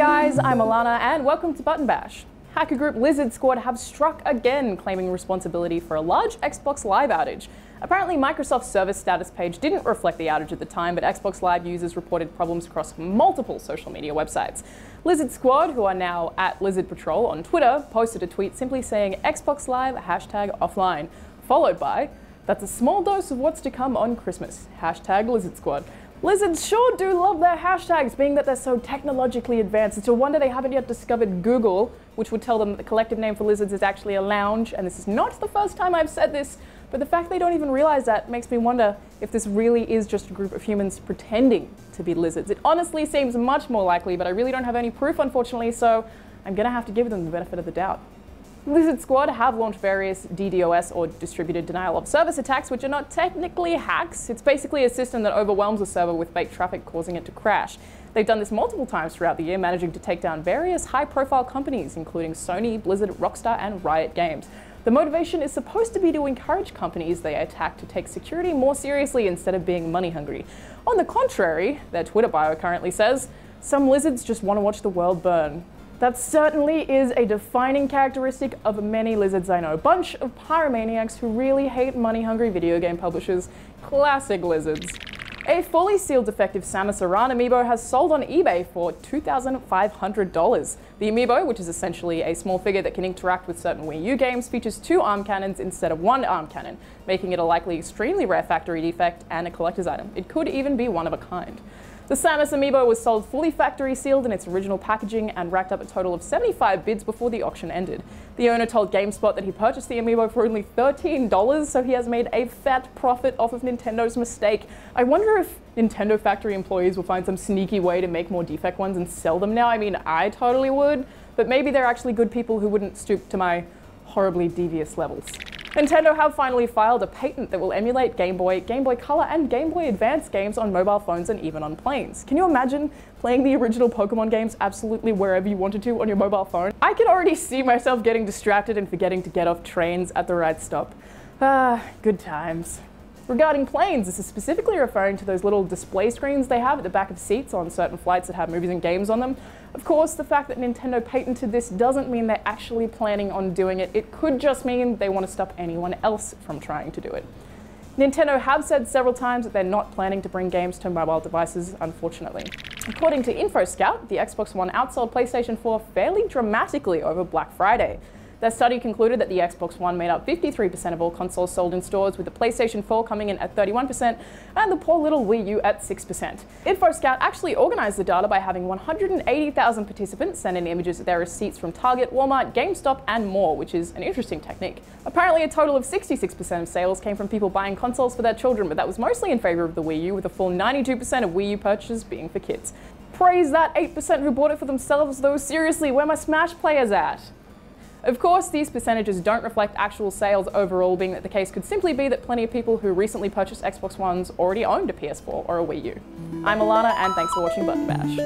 guys, I'm Alana and welcome to Button Bash. Hacker group Lizard Squad have struck again, claiming responsibility for a large Xbox Live outage. Apparently Microsoft's service status page didn't reflect the outage at the time, but Xbox Live users reported problems across multiple social media websites. Lizard Squad, who are now at Lizard Patrol on Twitter, posted a tweet simply saying Xbox Live #offline, followed by, "That's a small dose of what's to come on Christmas, #Lizard Squad." Lizards sure do love their hashtags, being that they're so technologically advanced. It's a wonder they haven't yet discovered Google, which would tell them that the collective name for lizards is actually a lounge, and this is not the first time I've said this, but the fact they don't even realize that makes me wonder if this really is just a group of humans pretending to be lizards. It honestly seems much more likely, but I really don't have any proof, unfortunately, so I'm gonna have to give them the benefit of the doubt. Lizard Squad have launched various DDoS or distributed denial of service attacks, which are not technically hacks. It's basically a system that overwhelms a server with fake traffic, causing it to crash. They've done this multiple times throughout the year, managing to take down various high-profile companies, including Sony, Blizzard, Rockstar, and Riot Games. The motivation is supposed to be to encourage companies they attack to take security more seriously instead of being money-hungry. On the contrary, their Twitter bio currently says, "Some lizards just want to watch the world burn." That certainly is a defining characteristic of many lizards I know. A bunch of pyromaniacs who really hate money-hungry video game publishers. Classic lizards. A fully sealed defective Samus Aran amiibo has sold on eBay for $2,500. The amiibo, which is essentially a small figure that can interact with certain Wii U games, features 2 arm cannons instead of 1 arm cannon, making it a likely extremely rare factory defect and a collector's item. It could even be one of a kind. The Samus amiibo was sold fully factory sealed in its original packaging and racked up a total of 75 bids before the auction ended. The owner told GameSpot that he purchased the amiibo for only $13, so he has made a fat profit off of Nintendo's mistake. I wonder if Nintendo factory employees will find some sneaky way to make more defect ones and sell them now. I mean, I totally would, but maybe they're actually good people who wouldn't stoop to my horribly devious levels. Nintendo have finally filed a patent that will emulate Game Boy, Game Boy Color, and Game Boy Advance games on mobile phones and even on planes. Can you imagine playing the original Pokemon games absolutely wherever you wanted to on your mobile phone? I can already see myself getting distracted and forgetting to get off trains at the right stop. Ah, good times. Regarding planes, this is specifically referring to those little display screens they have at the back of seats on certain flights that have movies and games on them. Of course, the fact that Nintendo patented this doesn't mean they're actually planning on doing it. It could just mean they want to stop anyone else from trying to do it. Nintendo have said several times that they're not planning to bring games to mobile devices, unfortunately. According to InfoScout, the Xbox One outsold PlayStation 4 fairly dramatically over Black Friday. Their study concluded that the Xbox One made up 53% of all consoles sold in stores, with the PlayStation 4 coming in at 31% and the poor little Wii U at 6%. InfoScout actually organized the data by having 180,000 participants send in images of their receipts from Target, Walmart, GameStop, and more, which is an interesting technique. Apparently a total of 66% of sales came from people buying consoles for their children, but that was mostly in favor of the Wii U, with a full 92% of Wii U purchases being for kids. Praise that 8% who bought it for themselves though. Seriously, where my Smash players at? Of course, these percentages don't reflect actual sales overall, being that the case could simply be that plenty of people who recently purchased Xbox Ones already owned a PS4 or a Wii U. I'm Alana, and thanks for watching Button Bash.